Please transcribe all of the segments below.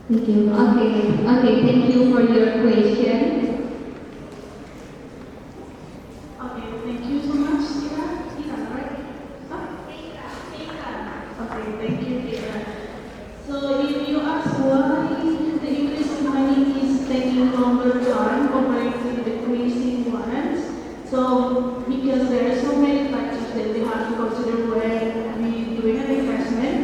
Thank you. Okay, thank you for your question. Okay, thank you so much, Tira. Tira, right? Huh? Okay, thank you, Tira. So if you ask why the increase of money is taking longer time compared to the decreasing ones, so because there are so many factors that we have to consider when we doing an investment.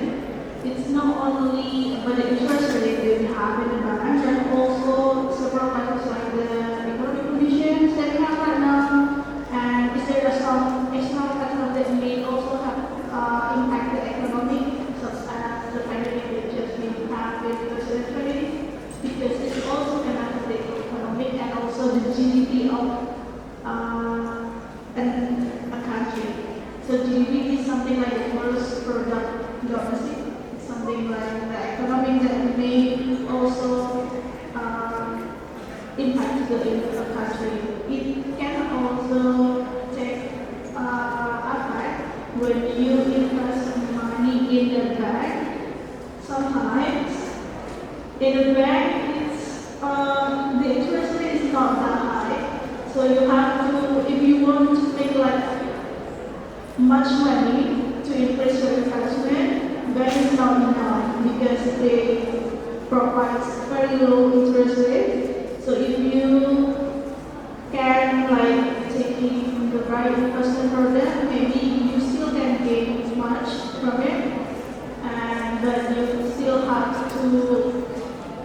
It's not only about the interest rate that we have in the bank, but also several factors like the economic conditions that we have right now, and is there some external factors that may also have impact the economy, such as the pandemic that just been happened in 2020, because it's also can affect the economic and also the GDP of a country. So GDP is something like the gross product domestic, something like the economic that may also impact the country. It can also take effect when you invest money in the bank. Sometimes in the bank, the interest rate is not that high. So you have to, if you want to make like much money to increase your investment, bank is not enough because they provide very low interest rate. So if you can like taking the right investment product, maybe you still can gain much from it, and but you still have to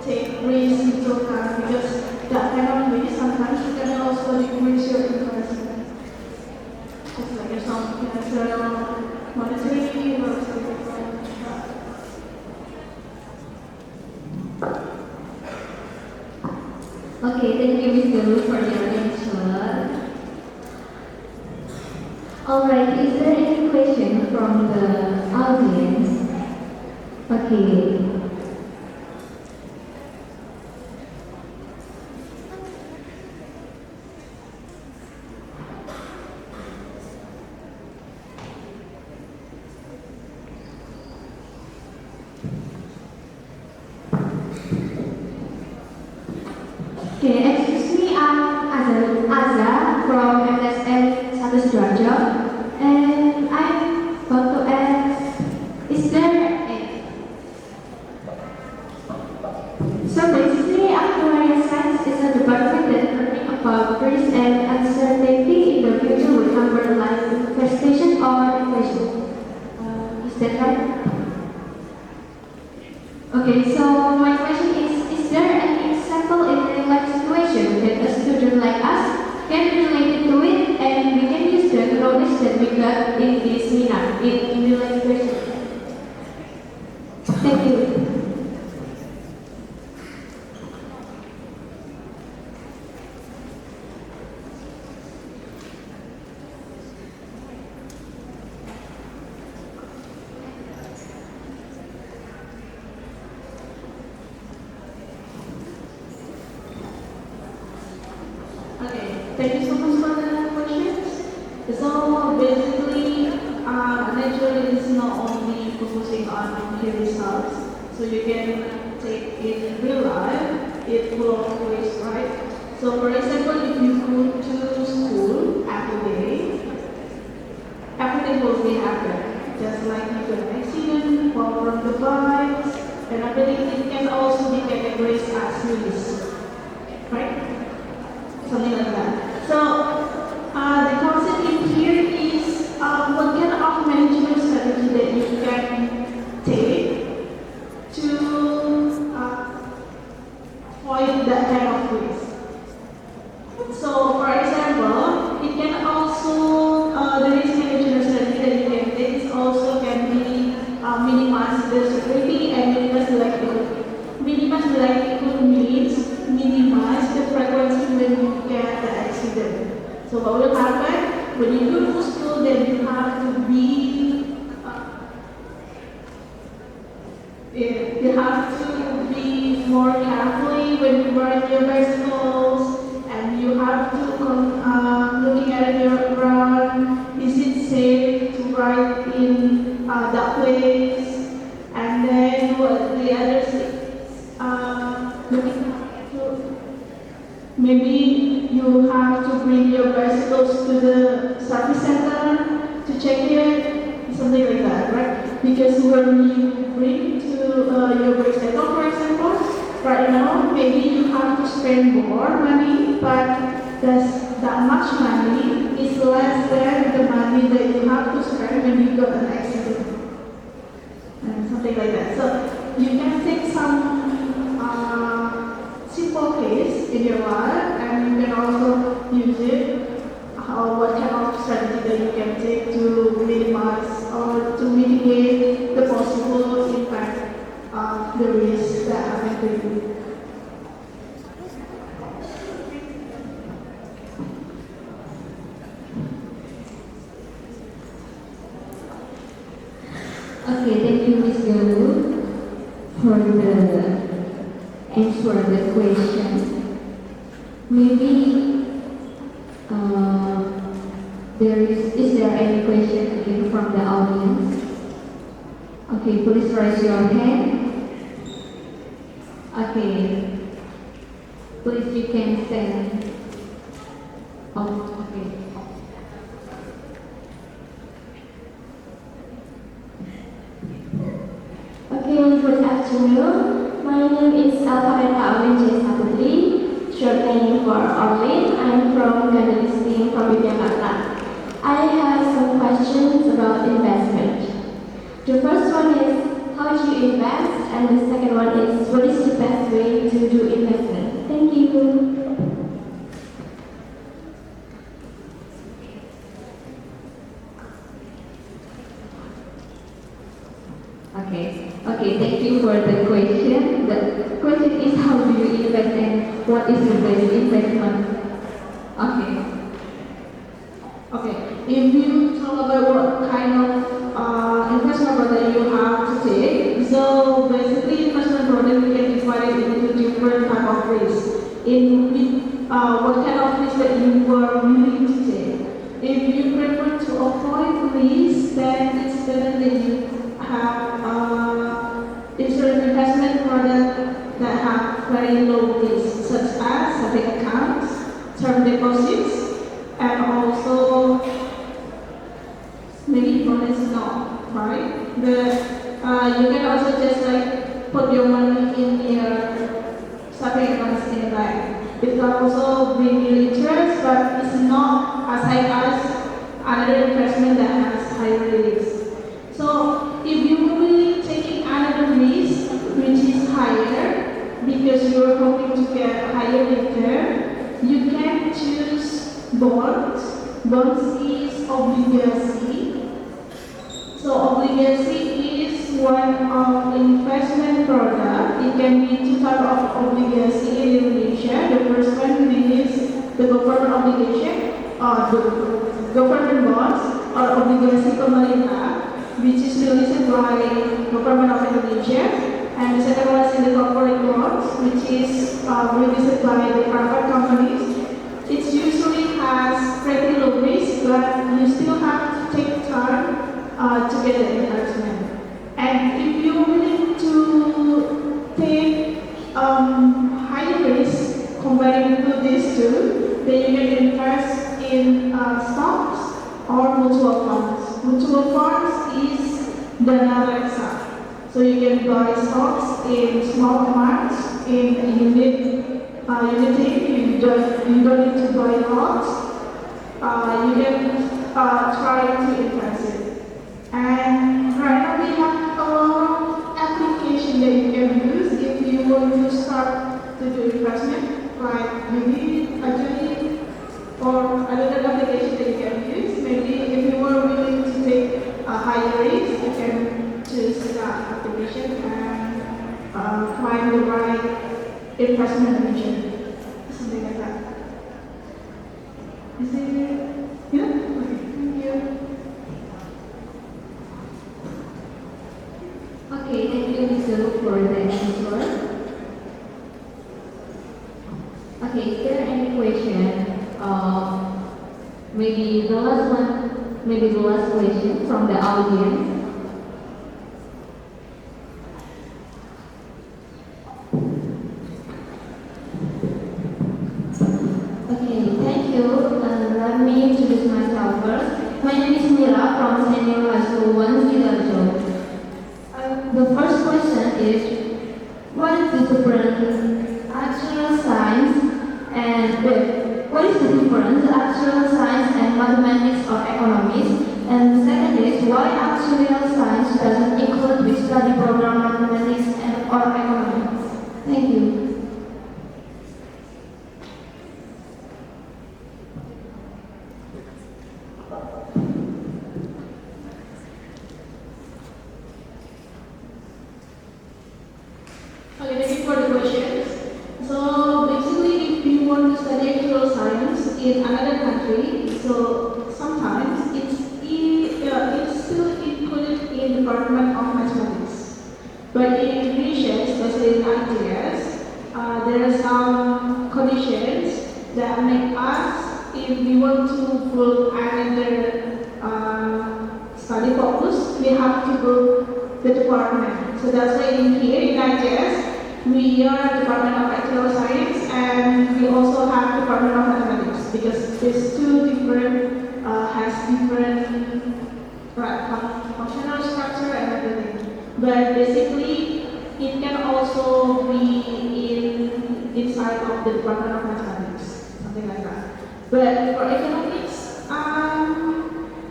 take risks into account because that kind of risk sometimes you can also decrease your investment. Just like some financial monetary or something like that. Okay, thank you, Ms. Galuh, for your answer. Alright, is there any question from the audience? Okay. Okay, excuse me, I'm Azza from MSN Satu Sidoarjo, and I want to ask, is there a... So basically, Actuarial Science is a department that learning about risk and uncertainty in the future will cover life infestation or inflation. Is that right? Okay, so my question is there any example in real life situation that a student like us can relate to it and we can use the knowledge that we got in this seminar in real life situation? Thank you. Okay, thank you so much for the questions. So basically, naturally is not only focusing on the results, so you can take it in real life, it full of ways, right? So for example, if you go to school everything will be happen. Just like if you have an accident, fall from the bikes, and everything, it can also be categorized as risk, right? Something like that. So the concept in here is what kind of management strategy that you can take to avoid that kind of risk. So for example, it can also the risk management strategy that you can take is also can be minimize the severity and minimize the likelihood. Minimize the likelihood means minimize the frequency when you get the accident. So what will happen when you go to school? Then you have to be more carefully when you ride your bicycles, and you have to looking at your ground. Is it safe to ride in that place? And then what the other Because when you bring to your break cycle, for example, right now maybe you have to spend more money, but that much money is less than the money that you have to spend when you got an accident, and something like that. So you can take some simple case in your life, and you can also use it. What kind of strategy that you can take to minimize or to mitigate the possible impact of the risk that happen to you. Okay, thank you, Ms. Galuh, for the answer the question. Maybe is there any question again from the audience? Okay, please raise your hand. Okay, please you can stand. Oh, okay. Okay, good afternoon. My name is M.Act.Sc, short name for Orlin. I'm from Galuh from Yogyakarta. I have some questions about investment. The first one is, how do you invest? And the second one is, what is the best way to do investment? Thank you. Okay, thank you for the question. The question is, how do you invest and what is the best investment? Okay, if you talk about what kind of investment product you have to take, so basically investment product you can divide it into different type of risks. What kind of risk that you were willing to take. If you prefer to avoid risk, then it's better that you have insurance investment product that have very low risk, such as saving accounts, term deposits, and also maybe bonus not, right? But you can also just like put your money in your saving accounts in the bank. It can also bring you interest, but it's not as high as another investment that has higher risk. So if you are really taking another risk which is higher because you are hoping to get higher return, you can choose bonds. Bonds is obligasi. So obligasi is one of investment product. It can be two types of obligasi in Indonesia. The first one is the government obligation or the government bonds or obligasi pemerintah, which is released by government of Indonesia, and the second one is in the corporate bonds, which is released by the private companies. It usually has pretty low risk, but you still have to take time to get the investment. And if you're willing to take high risk comparing to these two, then you can invest in stocks or mutual funds. Mutual funds is dana reksa. So you can buy stocks in small amounts in unit. You don't need to buy lots. You can try to invest it. And right now we have a lot of application that you can use if you want to start to do investment, like maybe actually or another application that you can use. Maybe if you are willing to take a higher risk, you can choose that application and find the right investment manager, something like that. Is it? Yeah? Okay, thank you. Okay, thank you, Ms. Galuh, for the answer. Okay, is there any question? Maybe the last one, maybe the last question from the audience. Okay, thank you. Let me introduce myself first. My name is Mira from Senior High School 1 Sidoarjo. first question is, what is the difference actuarial science and what is the difference actuarial science and mathematics or economics? And the second is, why actuarial science doesn't include the study program mathematics and or economics? Thank you. Okay, thank you for the questions. So basically, if you want to study actuarial science in another country, so sometimes it's still included in Department of Mathematics. But in Indonesia, especially in ITS, there are some conditions that make us, if we want to put another study focus, we have to go the department. So that's why in here in ITS, we are Department of Actuarial Science and we also have Department of Mathematics because these two different has different functional structure and everything. But basically, it can also be inside of the Department of Mathematics, something like that. But for economics,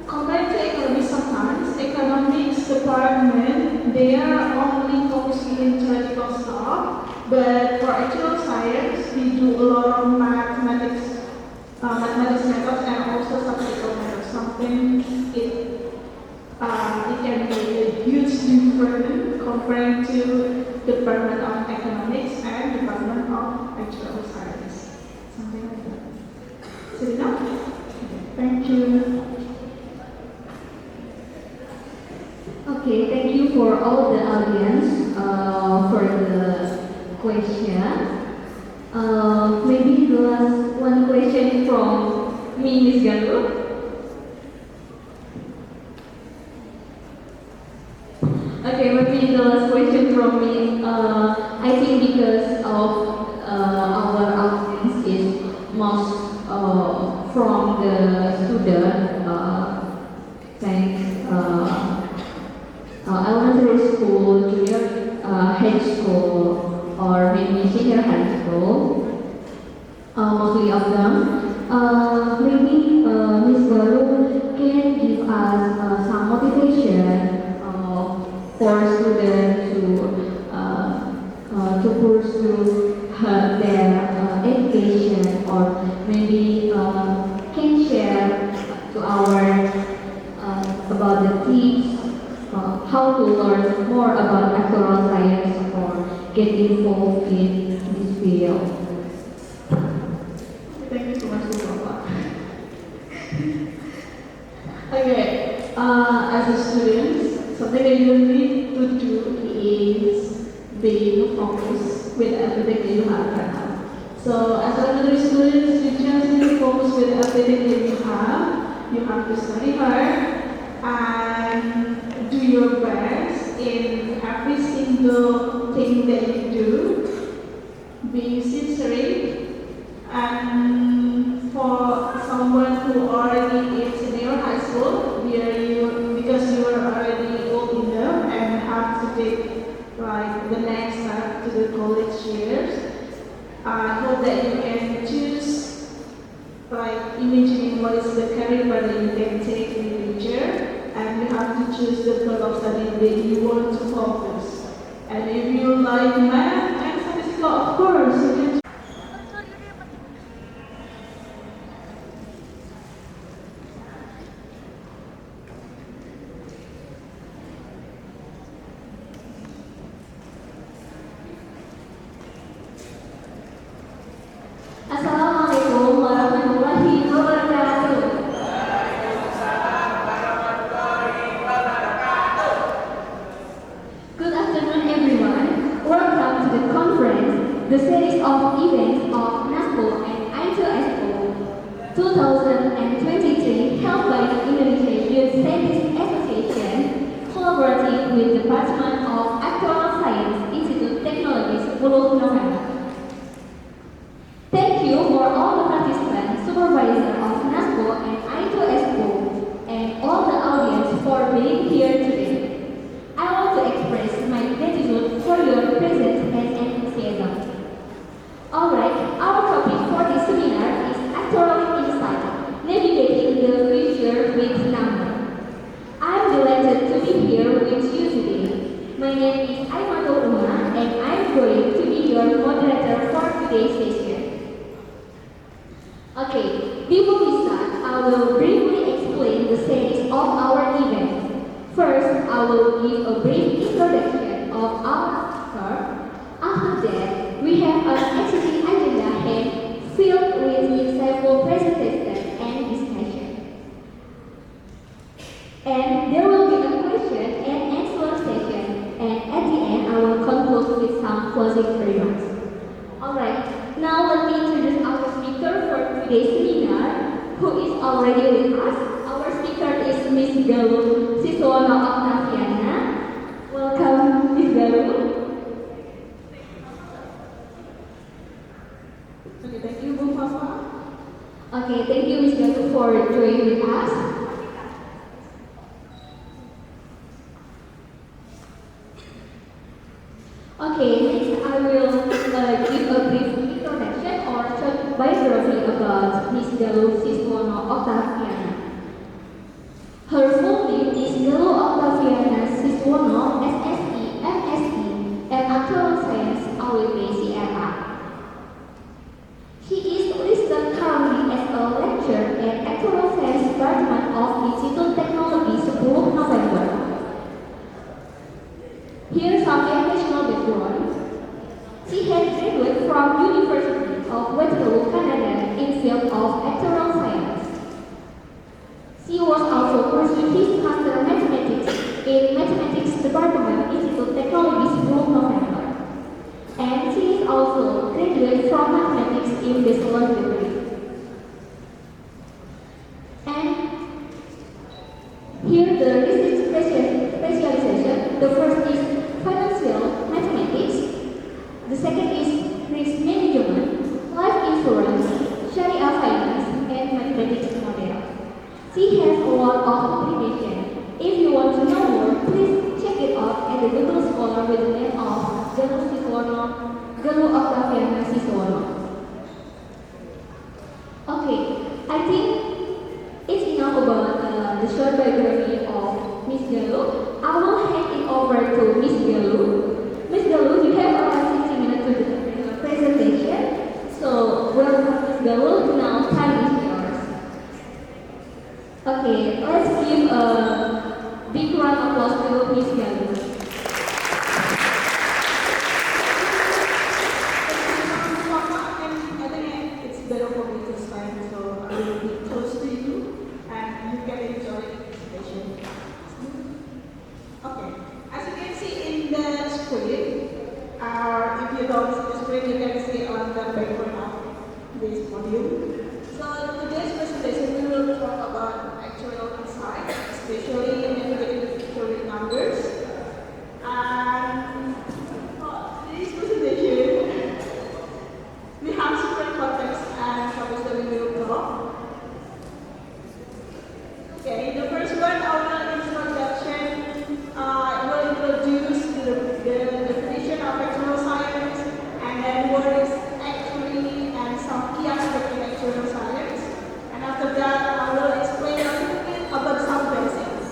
compared to economics, sometimes economics department they are only focusing in theoretical stuff. But for actual science, we do a lot of mathematics methods and also statistical methods. Something it can be a huge difference compared to Department of Economics and Department of Actual Science. Something like that. Is it enough? Thank you. Okay, thank you for all the audience for the question. Maybe the last one question from me, Miss Galuh. Okay, maybe the last question from me. I think because of our audience is most from the student, thanks. Elementary school, junior high school, or maybe senior high school, mostly of them. Maybe Ms. Galuh can give us some motivation for students to pursue their education, or maybe can share to our about the tips. How to learn more about actuarial science or get involved in this field. Thank you so much, Bapak. Okay, as a student, something that you need to do is being focused with everything that you have right now. So as elementary students, you just need to focus with everything that you have. You have to study hard and do your best in every single thing that you do. Be sincere, and for someone who already in senior high school, because you are already old enough and have to take like the next step to the college years, I hope that you can choose like imagining what is the career path that you can take in the future. And you have to choose the field of study that you want to focus. And if you like math and statistical, of course, you can. Assalamualaikum warahmatullahi wabarakatuh. Good afternoon, everyone. Welcome to the conference, the series of events of NASPO and I2ASPO 2023 held by the Indonesia Youth Scientist Association, collaborating with the Department of Actuarial Science, Institute Technology 10 November. Thank you for all the participants, supervisors of NASPO and I2ASPO, and all the audience for being here today. I want to express my will give a brief introduction of our speaker. After that, we have an exciting agenda ahead filled with insightful presentation and discussion. And there will be a question and answer session, and at the end, I will conclude with some closing remarks. Alright, now let me introduce our speaker for today's seminar, who is already with us. Our speaker is Miss Galuh Siswono Oktavia. Welcome, Miss Galuh. Okay, thank you, Bu Papa. Okay, thank you, Miss Galuh, for joining with us. Okay, next I will give a brief introduction or short biography about Miss Galuh Siswono Oktavia. Her full name is Galuh Oktavia Siswono S.Si, M.Sc, and Actuarial Science A.W.C.R.A. She is listed currently as a lecturer at Actuarial Science Department of Institute Technology 10 November. Here's some educational background. She has graduated from University of Waterloo, Canada in field of Actuarial Science. She was also pursuing his Master Mathematics in Mathematics Department Institute Technology 10 November. And she is also graduate from Mathematics in Bachelor degree. And here the research specialization. The first is Financial Mathematics. The second is Risk Management, Life Insurance, Sharia Finance, and Mathematics Model. She has a lot of publication. If you want to know more, please check it out at the Google Scholar with the name of Galuh Oktavia Siswono. Okay, I think it's enough about the short biography of Miss Galuh. I will hand it over to Miss Galuh. Miss Galuh, you have around 60 minutes to do the presentation. So, welcome Miss Galuh. Now, time is yours. Okay, let's give a big round of applause to Miss Galuh. I think it's better for me to start, so I will be close to you and you can enjoy the presentation. Okay, as you can see in the screen, or if you don't see the screen, you can see on the background of this module. So today's presentation we will talk about actuarial insight, especially navigating the future with numbers. And for this presentation, we have several context and topics that we will talk. Okay, the first one, our introduction. Will introduce the definition of actuarial science, and then what is actuary and some key aspects in actuarial science. And after that, I will explain a little bit about some basics.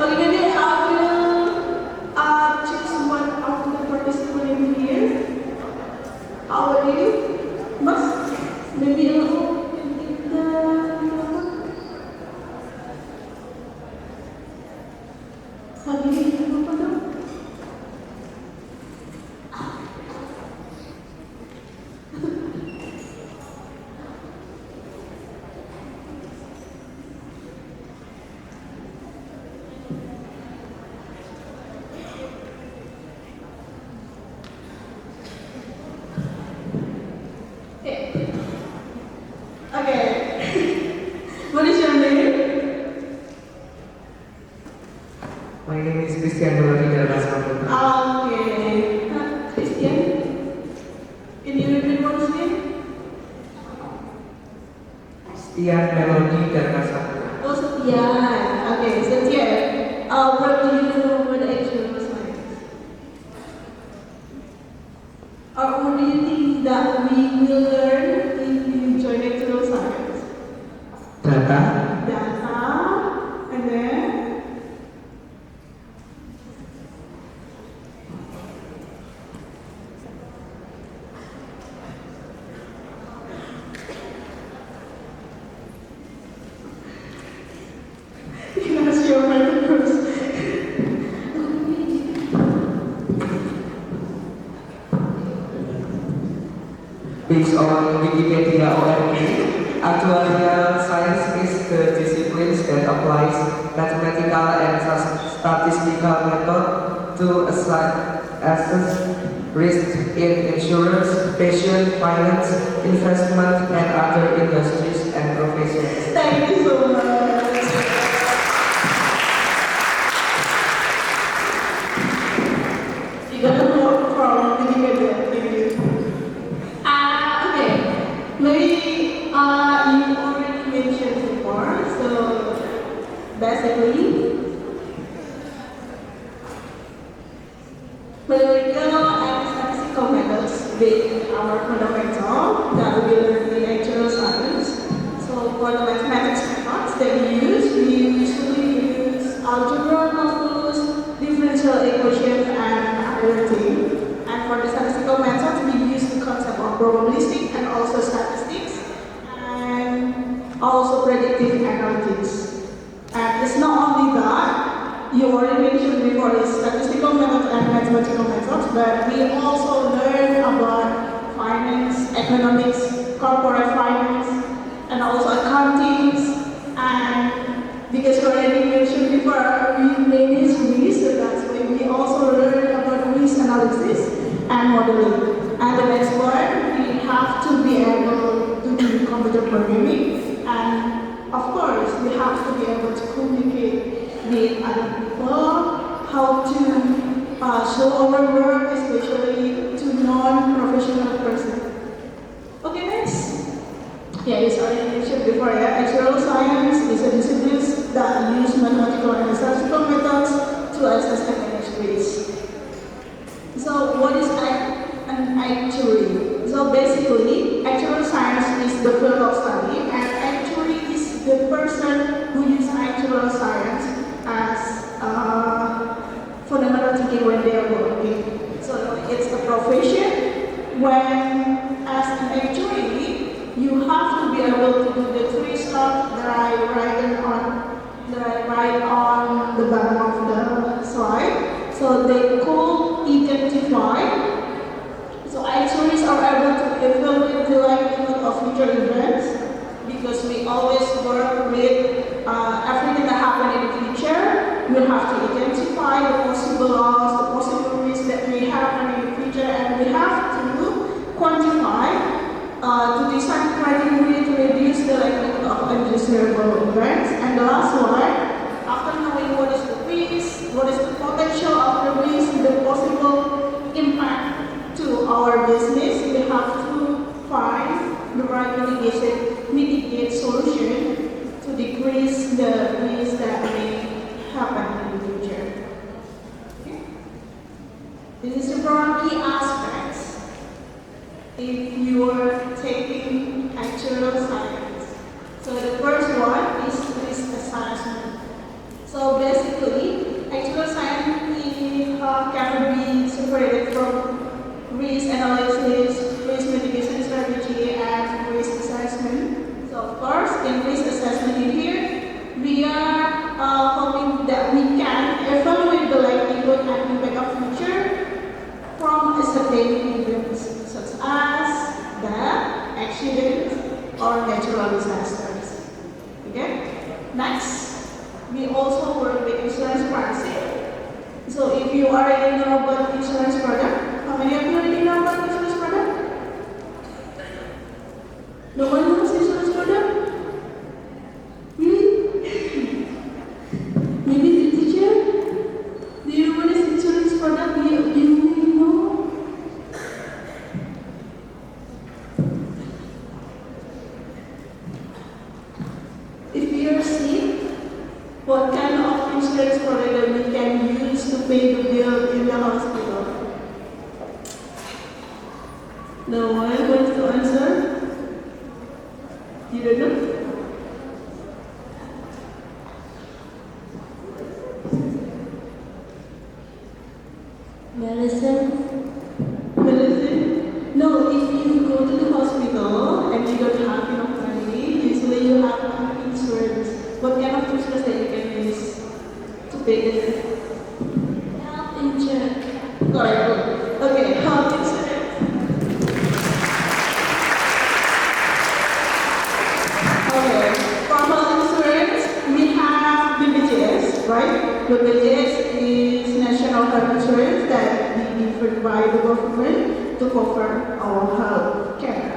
Okay, maybe I will choose one of the participants here. How are you? Mas? Maybe you can take the microphone. How do you take the microphone? Okay. What is your name? My name is Christian Christian. Okay. Christian? Can you repeat what is name? Setiap melodi dan rasa. Oh, Setia. Okay, Setia. What do you know about actuarial science? Or what do you think that we will learn if you join actuarial science? Data, Data, and then you can ask your friend first. based on Wikipedia org, actuarial science is the disciplines that applies mathematical and statistical method to assess risk in insurance, pension, finance, investment, and other industries and professions. Thank you so much. You got a quote from Wikipedia. Thank you. Okay. Maybe you already mentioned before. So basically, analytical and statistical methods being our fundamental that we learn in actuarial science. So for the mathematics methods that we usually use algebra, calculus, differential equation, and arithmetic. And for the statistical methods, we use the concept of probabilistic and also statistics, and also predictive analytics. And it's not only that, you already mentioned before is statistical methods and mathematical methods, but we also learn about finance, economics, corporate finance, and also accounting. And because you already mentioned before, we manage risk, so that's why we also learn about risk analysis and modeling. And the next one, we have to be able to do computer programming, and of course, we have to be able to communicate with other people, how to show our work, especially to non-professional person. Okay, next. Yeah, it's already mentioned before. Yeah, actuarial science is a discipline that use mathematical and statistical methods to assess and manage risk. So, what is an actuary? So, basically, actuarial science is the field of study, and actuary is the person who uses actuarial science as fundamental thinking when they are working. So, it's a profession when, as an actuary, you have to be able to do the three stuff that I write on the bottom of the slide. So they could identify. So actuaries are able to evaluate the likelihood of future events because we always work with everything that happened in the future. We have to identify the possible loss, the possible risks that may happen in the future, and we have to quantify to design criteria to reduce the likelihood of undesirable events. And the last one, after knowing what is the risk, what is the potential of the risk, the possible impact to our business, we have to find the right mitigate solution to decrease the risk that may happen in the future. Okay? This is the key aspects if you are taking actuarial science. So the first one is risk assessment. So basically, basically, actual science cannot be separated from risk analysis, risk mitigation strategy, and risk assessment. So of course, in risk assessment in here, we are hoping that we can evaluate the likelihood and impact of future from a certain events such as death, accidents, or natural disasters. Okay? Next, we also work with insurance pricing. So if you already know about insurance product, how many of you already know about insurance product? No one knows insurance product? Really? Maybe the teacher? Do you know what is insurance product? Do you know? If you are sick, what kind of insurance product that we can use to pay the bill in the hospital? No one wants to answer? You don't know? Medicine. Medicine? No, if you go to the hospital and you don't have enough money, usually you have insurance. What kind of insurance that you can use to pay the bill? Health insurance. Very good. Okay, health insurance. Okay, for health insurance, we have BPJS, right? BPJS is National Health Insurance that we given by the government to cover our health care,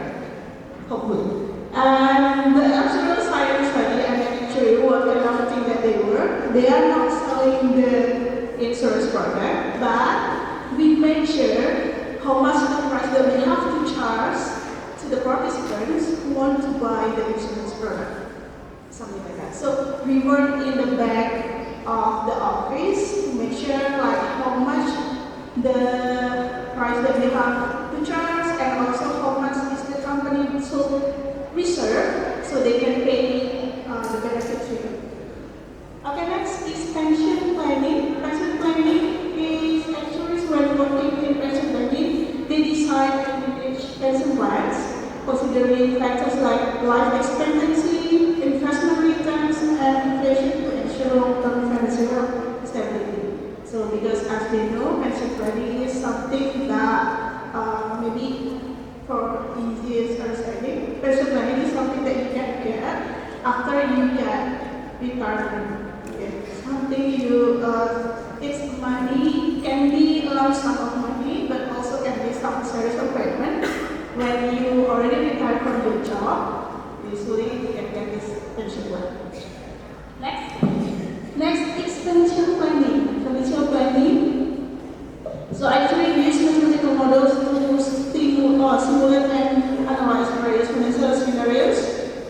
hopefully. And the actual science study, and I can show you what kind of thing that they were. They are not selling the insurance product, but we make sure how much the price that we have to charge to the participants who want to buy the insurance product, something like that. So we work in the back of the office to make sure like how much the price that we have to charge, and also how much is the company so reserve so they can pay the benefit to you. Okay, next is pension planning. Pension planning is actually when working in pension planning, they decide to manage pension plans considering factors like life expectancy, investment returns, and inflation to ensure long-term financial stability. So because as we know, pension planning is something that maybe for easiest understanding, pension planning is something that you can get after you get retirement. Okay. Something you, it's money, can be a lump sum of money, but also can be some series of payment. When you already retired from your job, usually you can get this pension plan. Next is financial planning. Financial planning. So actually we use mathematical models to simulate and analyze various financial scenarios,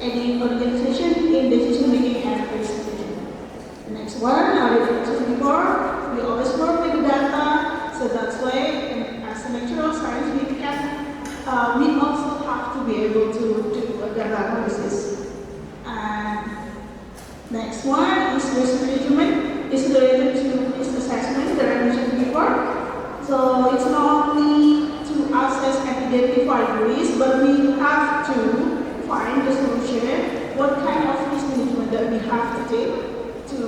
aiding organization in decision making and risk management. The next one, I mentioned before, we always work with data, so that's why as a natural science we also have to be able to do a data analysis. And next one is risk management. It's related to risk assessment that I mentioned before. So it's not only to assess and identify the risk, but we have to find the solution, what kind of risk management that we have to take to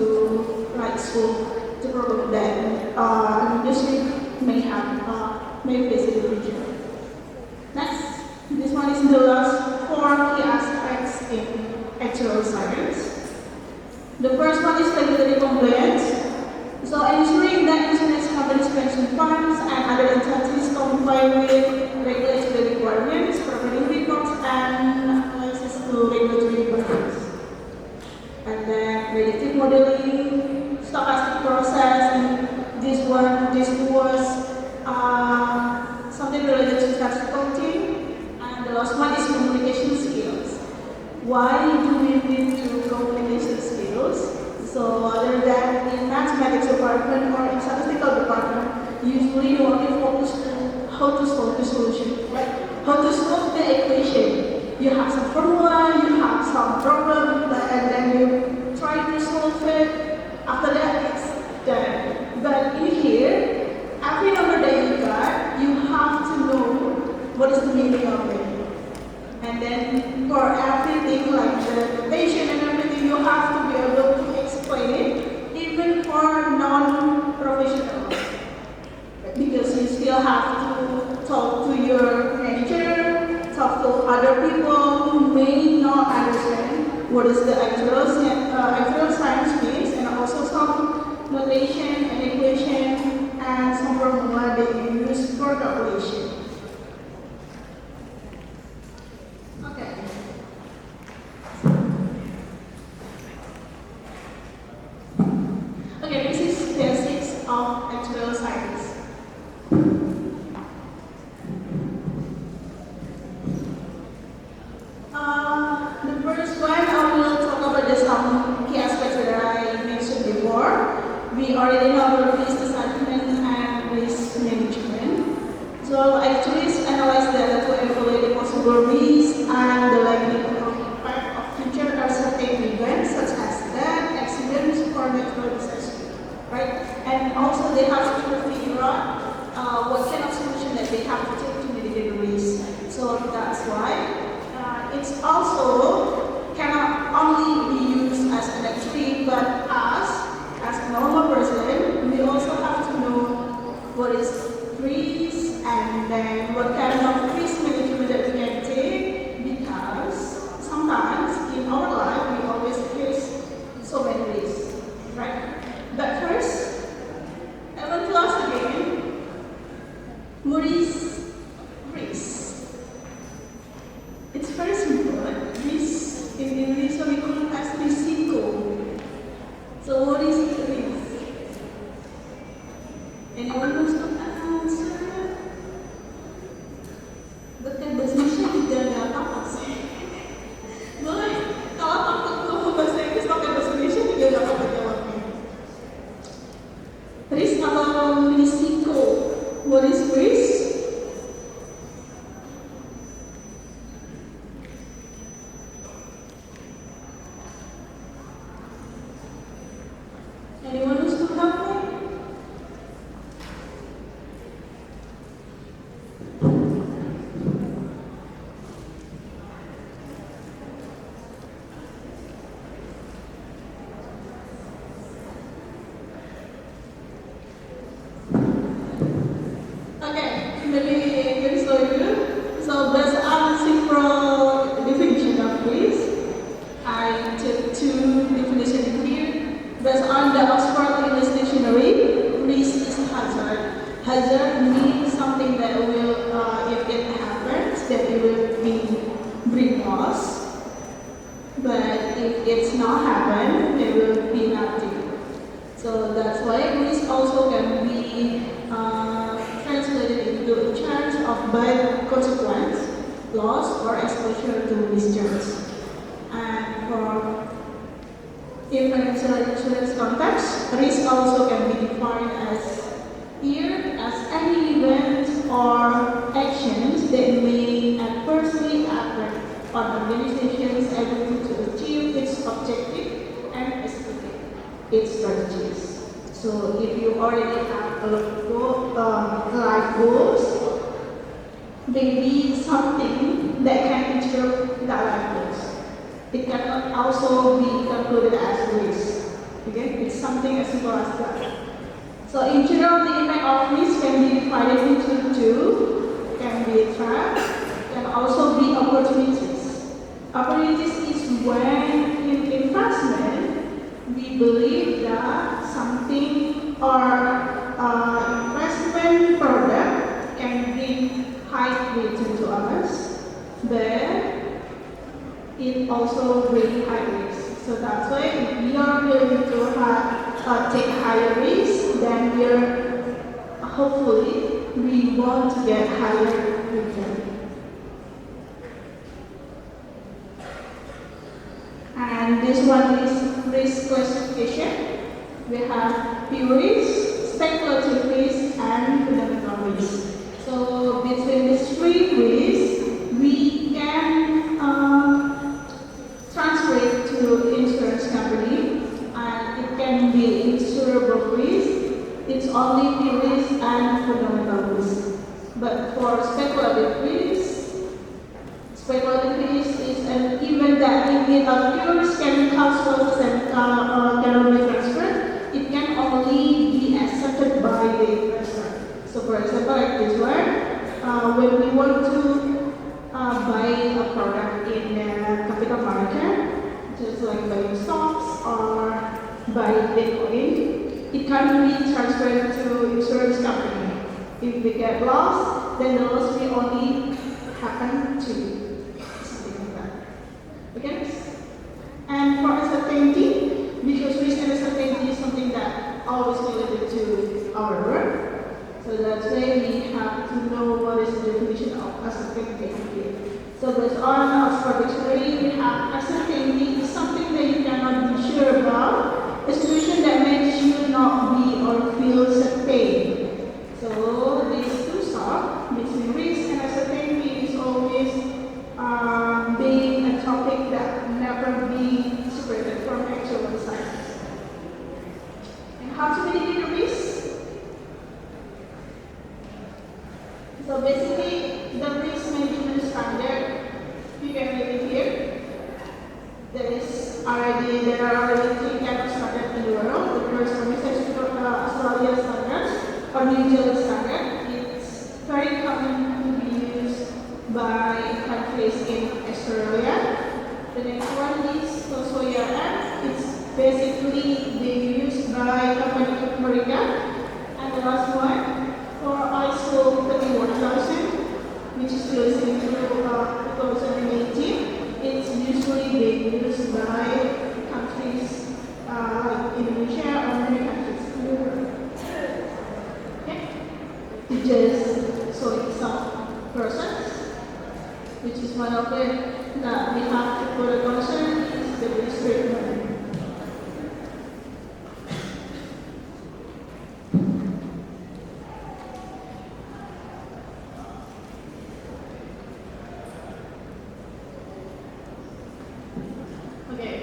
solve the problem that industry may face in the future. Next, this one is the last 4 key aspects in actuarial science. The first one is regulatory compliance. So ensuring that insurance companies, pension funds, and other entities comply with regulatory requirements, providing reports and analysis to regulatory bodies. And then predictive modeling, stochastic process, and this was something related to statistical team. And the last one is communication skills. Why do we need to communication skills? So other than in mathematics department or in statistical department, usually you only focus on how to solve the solution, like how to solve the equation. You have some formula, you have some problem, and then you try to solve it. After that, it's meaning of it. And then for everything like the notation and everything, you have to be able to explain it, even for non-professionals. Because you still have to talk to your manager, talk to other people who may not understand what is the actuarial science means, and also some notation and equation and some formula that you use for calculation. Okay. Okay, this is basics of actuarial science. The first one, I will talk about just some key aspects that I mentioned before. We already know about risk assessment and risk management. So actuaries analyze data to evaluate the possible risks and the likelihood of impact of future uncertain events such as death, accidents, or natural disasters. Right? And also they have to figure out what kind of solution that they have to take to mitigate the risk. So that's why it's also cannot only be used as an actuary, but as a normal person, we also have to know what is risk and then what kind of risk management that we can take, because sometimes in our life we always face so many risks, right? But first, I want to ask again, what is risk? It's very simple. Risk in English we call it as risiko. So what is risk? Anyone wants to answer? Betul bahasa Indonesia juga nggak apa-apa sih. Boleh. Kalau takut ngomong bahasa Inggris pakai bahasa Indonesia juga nggak apa-apa jawabnya. Risk atau risiko? What is risk? Anyone who's to help me? Okay, very slowly. So based on simple definition of risk, I took two definitions here. Based on the Oxford English Dictionary, risk is hazard. Hazard means something that will, if it happens, that it will bring loss. But if it's not happen, it will be nothing. So that's why risk also can be translated into a charge of bad consequence, loss, or exposure to discharge. And for in financial insurance context, risk also can be defined as here as any event or actions that may adversely affect an organization's ability to achieve its objective and execute its strategies. So if you already have a life goals, maybe something that can interrupt that life goals. It can also be concluded as risk. Okay, it's something as simple as that. So in general, the impact of risk can be divided into two. Can be threat, can also be opportunities. Opportunities is when in investment we believe that something or investment product can bring high return to us, but it also brings high risk. So that's why if we are willing to take higher risk, then hopefully we want to get higher return. And this one is risk classification. We have pure risk, speculative risk, and fundamental risk. So between these three risks, we can transfer it to insurance company, and it can be insurable risk. It's only pure risk and fundamental risk. But for speculative risk, Speculative risk is an event that if it occurs can cause losses and cannot be transferred. It can only be accepted by the investor. So for example, like this one, when we want to buy a product in the capital market, just like buying stocks or buying Bitcoin, it can't be transferred to insurance company. If we get lost, then the loss will only happen to something like that. Okay? And for uncertainty, because risk and uncertainty is something that always related to our work. So that's why we have to know what is the definition of uncertainty here. So based on Oxford Dictionary, we have uncertainty is something that you cannot be sure about, a situation that makes you not be or feel certain. So these two stuff between risk and uncertainty is always being a topic that never be separated from actual science. And how to mitigate the risk? So basically, the risk management standard you can read it here. There are already three kinds of standards in the world. The first one is Australia standards or New Zealand standard. It's very common to be used by countries in Australia. The next one is also IRM. It's basically being used by company in America. And the last one for ISO 31000, which is released in 2018. It's usually being used by countries like Indonesia or many countries in the world. Okay? To just showing some process, which is one of them that we have to put a concern is the risk treatment.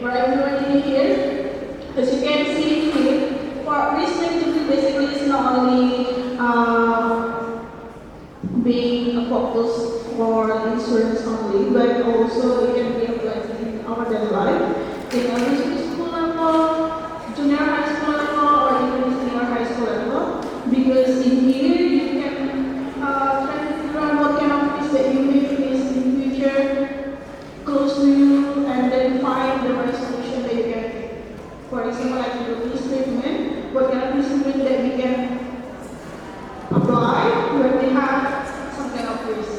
For everyone in here, as you can see here, for risk management basically is not only being a focus for insurance only, but also it can be applied in our daily life, in elementary school level, junior high school level, or even senior high school level. Because in here you can try to figure out what kind of risk that you may face in the future, close to you, and then find the right solution that you can take. For example, like the risk treatment, what kind of risk treatment that we can apply when we have some kind of risk.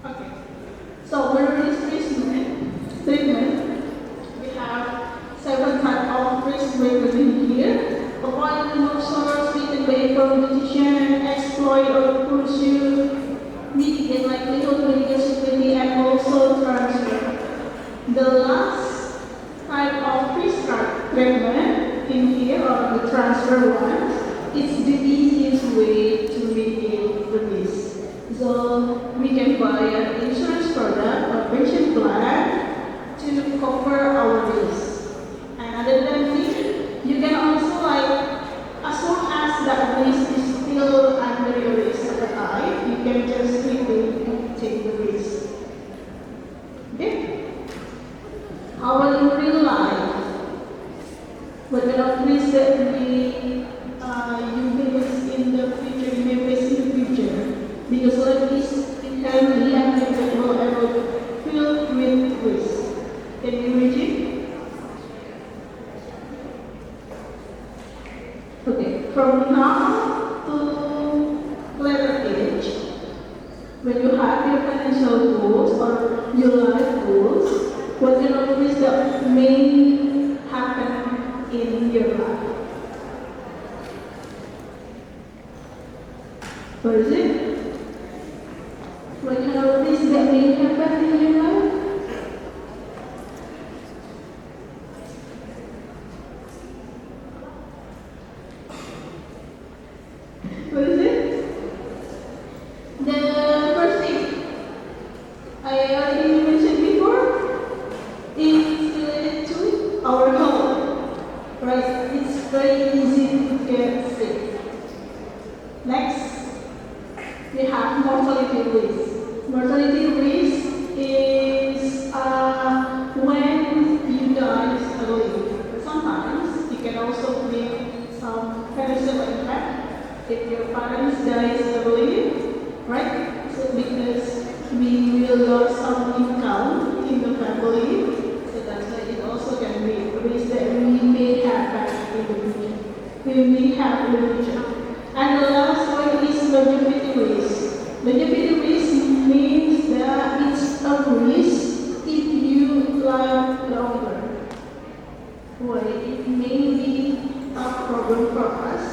Okay, so for risk treatment, we have 7 types of risk treatment here. Avoid remote source, written by competition, exploit or pursue, mitigate likelihood, mitigation, and also transfer. The last type of risk treatment in here, or the transfer one, it's the easiest way to mitigate the risk. So we can buy an insurance product or pension plan to cover our risk. And other than this, you can also as long as that risk is still under your risk appetite, you can just simply take the risk. Okay? How in real life, what kind of risk that you may face in the future, because life is inherently unpredictable and filled with risk. Can you imagine? Okay, from now to later age, when you have your financial goals or your life goals, what kind of risk that may happen in your life? What is it? What kind of risk that may happen in your life? What is it? The first thing I already mentioned before is related to our health. Right? It's very easy to get sick. if your parents die suddenly, right? So because we will lose some income in the family, so that's why it also can be a risk that we may have back in the future. We may have in the future. And the last one is longevity risk. Longevity risk means that it's a risk if you live longer. Well, it may be a problem for us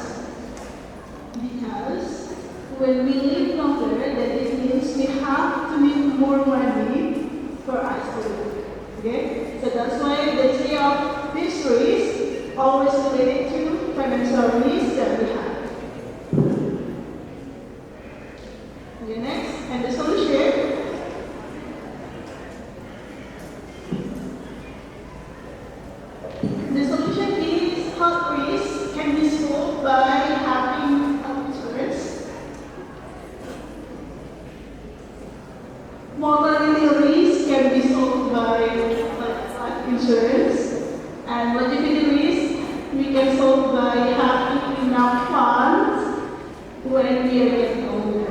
because when we live longer, that it means we have to make more money for us to live. Okay? So that's why the three of these risks always related to financial risk that we have. Okay, next, and the solution. The solution is health risk can be solved by having health insurance. Mortality risk can be solved by life insurance. And longevity risk we can solve by having enough funds when we are getting older.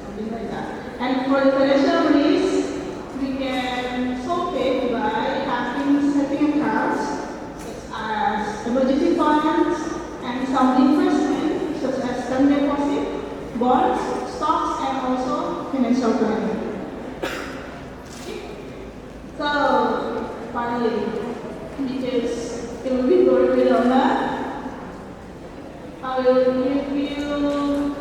Something like that. And for the financial risk, we can solve it by having saving accounts as emergency funds and some investment such as term deposit, bonds, stocks, and also financial planning. So finally, because it will be boring without that, I will give you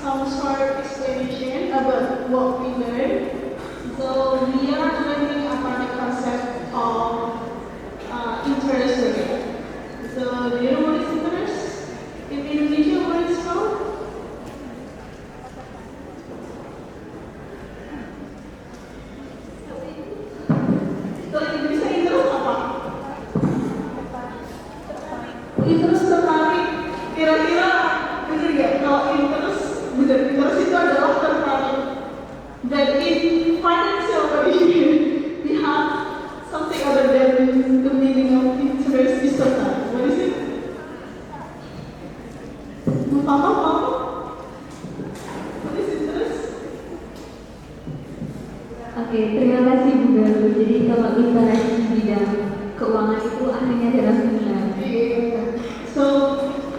some short explanation about what we learned. So we are learning about the concept of interest rate. So do you know what is interest? In Indonesia, what is it called? So Indonesia interest apa? Interest tertarik. Kira-kira benar nggak? Kalau interest, benar. Interest itu adalah tertarik. Dan in financial condition, we have something other than the meaning of interest is tertarik. What is it? Mama? What is interest? Oke, terima kasih Bu Galuh. Jadi kalau interaksi di bidang keuangan itu ahlinya adalah bunga. So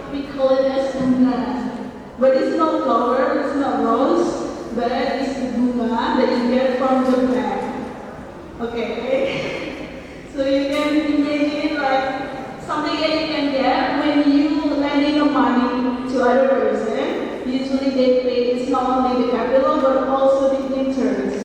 we call it as bunga. But it's not flower, it's not rose, but it's bunga that you get from the plant. Okay. So you can imagine like something that you can get when you lending money to other person. Usually they pay it's not only the capital but also the